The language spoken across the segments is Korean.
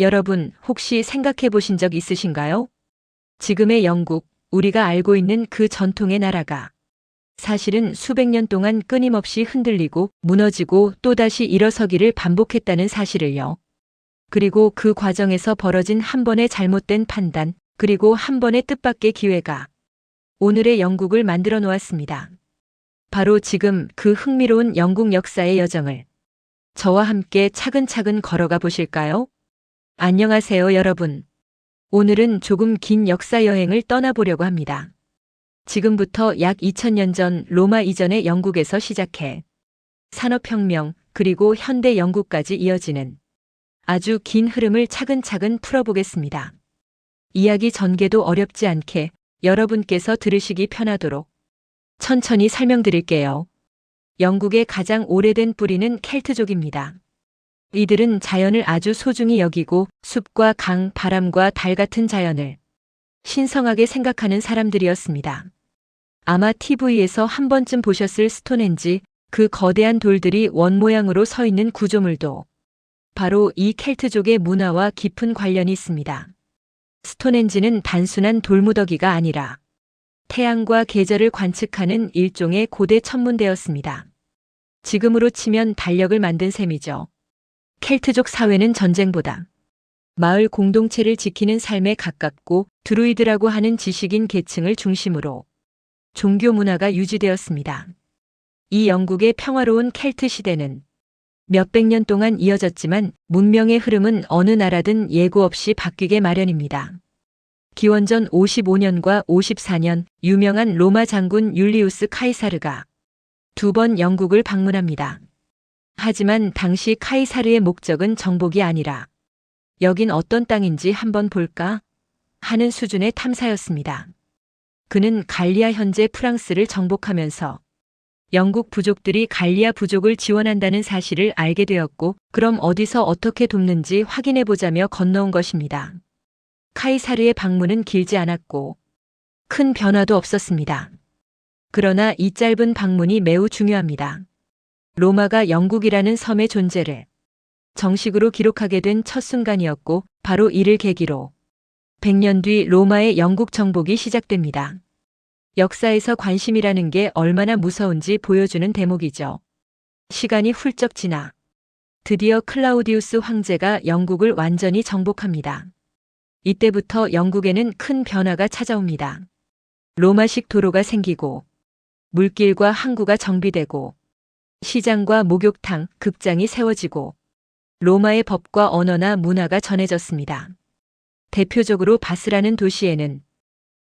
여러분, 혹시 생각해 보신 적 있으신가요? 지금의 영국, 우리가 알고 있는 그 전통의 나라가 사실은 수백 년 동안 끊임없이 흔들리고 무너지고 또다시 일어서기를 반복했다는 사실을요. 그리고 그 과정에서 벌어진 한 번의 잘못된 판단, 그리고 한 번의 뜻밖의 기회가 오늘의 영국을 만들어 놓았습니다. 바로 지금 그 흥미로운 영국 역사의 여정을 저와 함께 차근차근 걸어가 보실까요? 안녕하세요, 여러분. 오늘은 조금 긴 역사 여행을 떠나보려고 합니다. 지금부터 약 2000년 전 로마 이전의 영국에서 시작해 산업혁명 그리고 현대 영국까지 이어지는 아주 긴 흐름을 차근차근 풀어보겠습니다. 이야기 전개도 어렵지 않게 여러분께서 들으시기 편하도록 천천히 설명드릴게요. 영국의 가장 오래된 뿌리는 켈트족입니다. 이들은 자연을 아주 소중히 여기고 숲과 강, 바람과 달 같은 자연을 신성하게 생각하는 사람들이었습니다. 아마 TV에서 한 번쯤 보셨을 스톤헨지, 그 거대한 돌들이 원 모양으로 서 있는 구조물도 바로 이 켈트족의 문화와 깊은 관련이 있습니다. 스톤헨지는 단순한 돌무더기가 아니라 태양과 계절을 관측하는 일종의 고대 천문대였습니다. 지금으로 치면 달력을 만든 셈이죠. 켈트족 사회는 전쟁보다 마을 공동체를 지키는 삶에 가깝고 드루이드라고 하는 지식인 계층을 중심으로 종교 문화가 유지되었습니다. 이 영국의 평화로운 켈트 시대는 몇백 년 동안 이어졌지만 문명의 흐름은 어느 나라든 예고 없이 바뀌게 마련입니다. 기원전 55년과 54년 유명한 로마 장군 율리우스 카이사르가 두 번 영국을 방문합니다. 하지만 당시 카이사르의 목적은 정복이 아니라 여긴 어떤 땅인지 한번 볼까? 하는 수준의 탐사였습니다. 그는 갈리아 현재 프랑스를 정복하면서 영국 부족들이 갈리아 부족을 지원한다는 사실을 알게 되었고, 그럼 어디서 어떻게 돕는지 확인해 보자며 건너온 것입니다. 카이사르의 방문은 길지 않았고 큰 변화도 없었습니다. 그러나 이 짧은 방문이 매우 중요합니다. 로마가 영국이라는 섬의 존재를 정식으로 기록하게 된 첫 순간이었고, 바로 이를 계기로 100년 뒤 로마의 영국 정복이 시작됩니다. 역사에서 관심이라는 게 얼마나 무서운지 보여주는 대목이죠. 시간이 훌쩍 지나 드디어 클라우디우스 황제가 영국을 완전히 정복합니다. 이때부터 영국에는 큰 변화가 찾아옵니다. 로마식 도로가 생기고 물길과 항구가 정비되고 시장과 목욕탕, 극장이 세워지고 로마의 법과 언어나 문화가 전해졌습니다. 대표적으로 바스라는 도시에는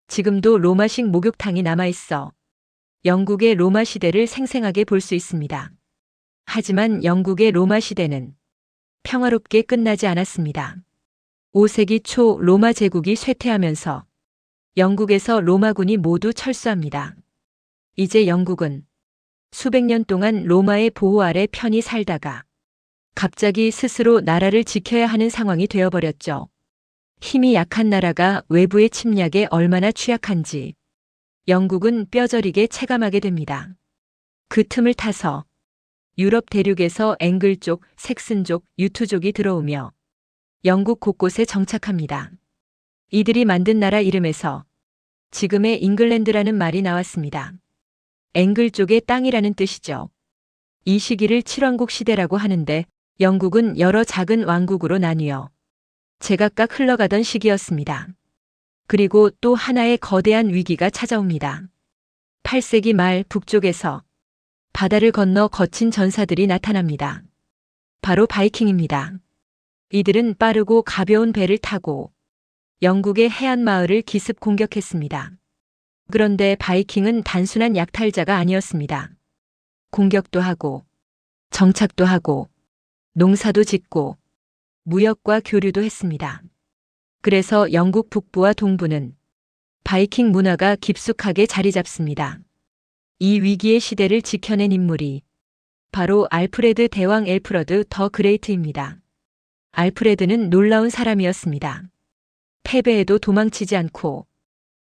지금도 로마식 목욕탕이 남아있어 영국의 로마 시대를 생생하게 볼 수 있습니다. 하지만 영국의 로마 시대는 평화롭게 끝나지 않았습니다. 5세기 초 로마 제국이 쇠퇴하면서 영국에서 로마군이 모두 철수합니다. 이제 영국은 수백 년 동안 로마의 보호 아래 편히 살다가 갑자기 스스로 나라를 지켜야 하는 상황이 되어버렸죠. 힘이 약한 나라가 외부의 침략에 얼마나 취약한지 영국은 뼈저리게 체감하게 됩니다. 그 틈을 타서 유럽 대륙에서 앵글족, 색슨족, 유투족이 들어오며 영국 곳곳에 정착합니다. 이들이 만든 나라 이름에서 지금의 잉글랜드라는 말이 나왔습니다. 앵글족의 땅이라는 뜻이죠. 이 시기를 칠왕국 시대라고 하는데 영국은 여러 작은 왕국으로 나뉘어 제각각 흘러가던 시기였습니다. 그리고 또 하나의 거대한 위기가 찾아옵니다. 8세기 말 북쪽에서 바다를 건너 거친 전사들이 나타납니다. 바로 바이킹입니다. 이들은 빠르고 가벼운 배를 타고 영국의 해안 마을을 기습 공격했습니다. 그런데 바이킹은 단순한 약탈자가 아니었습니다. 공격도 하고 정착도 하고 농사도 짓고 무역과 교류도 했습니다. 그래서 영국 북부와 동부는 바이킹 문화가 깊숙하게 자리 잡습니다. 이 위기의 시대를 지켜낸 인물이 바로 알프레드 대왕 엘프러드 더 그레이트입니다. 알프레드는 놀라운 사람이었습니다. 패배에도 도망치지 않고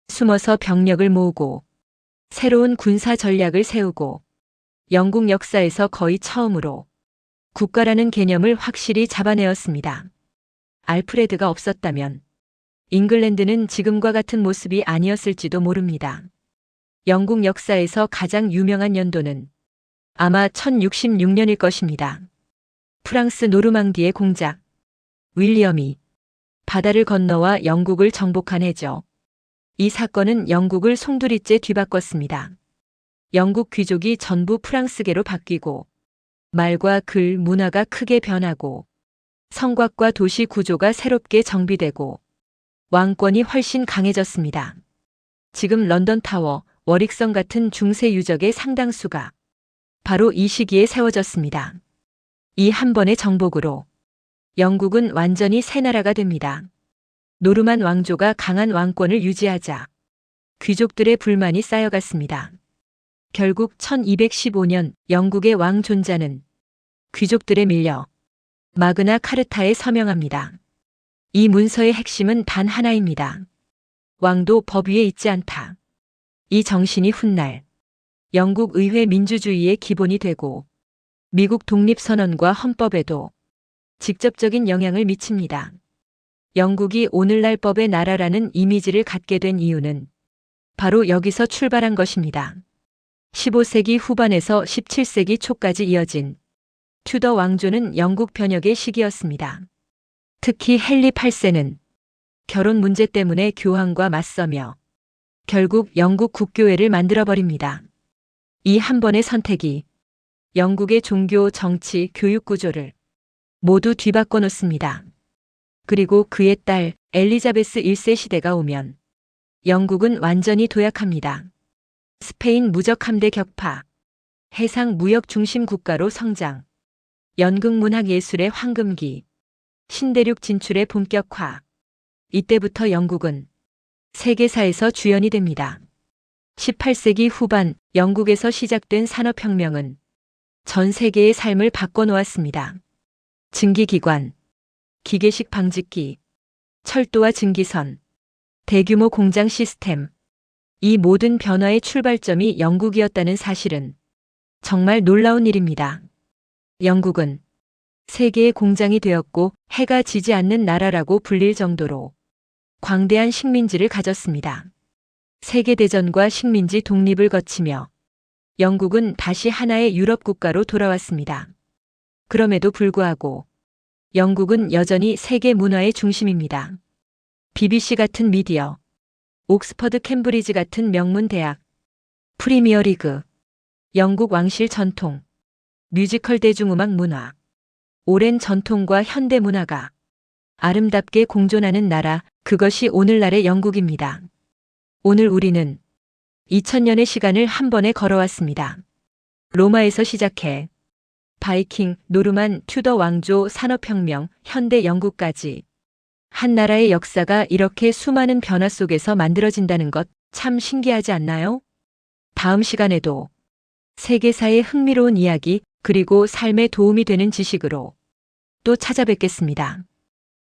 숨어서 병력을 모으고 새로운 군사 전략을 세우고 영국 역사에서 거의 처음으로 국가라는 개념을 확실히 잡아내었습니다. 알프레드가 없었다면 잉글랜드는 지금과 같은 모습이 아니었을지도 모릅니다. 영국 역사에서 가장 유명한 연도는 아마 1066년일 것입니다. 프랑스 노르망디의 공작 윌리엄이 바다를 건너와 영국을 정복한 해죠. 이 사건은 영국을 송두리째 뒤바꿨습니다. 영국 귀족이 전부 프랑스계로 바뀌고 말과 글, 문화가 크게 변하고 성곽과 도시 구조가 새롭게 정비되고 왕권이 훨씬 강해졌습니다. 지금 런던 타워, 워릭성 같은 중세 유적의 상당수가 바로 이 시기에 세워졌습니다. 이 한 번의 정복으로 영국은 완전히 새 나라가 됩니다. 노르만 왕조가 강한 왕권을 유지하자 귀족들의 불만이 쌓여갔습니다. 결국 1215년 영국의 왕 존자는 귀족들에 밀려 마그나 카르타에 서명합니다. 이 문서의 핵심은 단 하나입니다. 왕도 법 위에 있지 않다. 이 정신이 훗날 영국 의회 민주주의의 기본이 되고 미국 독립선언과 헌법에도 직접적인 영향을 미칩니다. 영국이 오늘날 법의 나라라는 이미지를 갖게 된 이유는 바로 여기서 출발한 것입니다. 15세기 후반에서 17세기 초까지 이어진 튜더 왕조는 영국 변혁의 시기였습니다. 특히 헨리 8세는 결혼 문제 때문에 교황과 맞서며 결국 영국 국교회를 만들어버립니다. 이 한 번의 선택이 영국의 종교, 정치, 교육 구조를 모두 뒤바꿔 놓습니다. 그리고 그의 딸 엘리자베스 1세 시대가 오면 영국은 완전히 도약합니다. 스페인 무적 함대 격파, 해상 무역 중심 국가로 성장, 연극 문학 예술의 황금기, 신대륙 진출의 본격화. 이때부터 영국은 세계사에서 주연이 됩니다. 18세기 후반 영국에서 시작된 산업혁명은 전 세계의 삶을 바꿔놓았습니다. 증기기관, 기계식 방직기, 철도와 증기선, 대규모 공장 시스템, 이 모든 변화의 출발점이 영국이었다는 사실은 정말 놀라운 일입니다. 영국은 세계의 공장이 되었고 해가 지지 않는 나라라고 불릴 정도로 광대한 식민지를 가졌습니다. 세계대전과 식민지 독립을 거치며 영국은 다시 하나의 유럽 국가로 돌아왔습니다. 그럼에도 불구하고 영국은 여전히 세계 문화의 중심입니다. BBC 같은 미디어, 옥스퍼드 캠브리지 같은 명문 대학, 프리미어리그, 영국 왕실 전통, 뮤지컬 대중음악 문화, 오랜 전통과 현대 문화가 아름답게 공존하는 나라, 그것이 오늘날의 영국입니다. 오늘 우리는 2000년의 시간을 한 번에 걸어왔습니다. 로마에서 시작해 바이킹, 노르만, 튜더 왕조, 산업혁명, 현대 영국까지 한 나라의 역사가 이렇게 수많은 변화 속에서 만들어진다는 것 참 신기하지 않나요? 다음 시간에도 세계사의 흥미로운 이야기 그리고 삶에 도움이 되는 지식으로 또 찾아뵙겠습니다.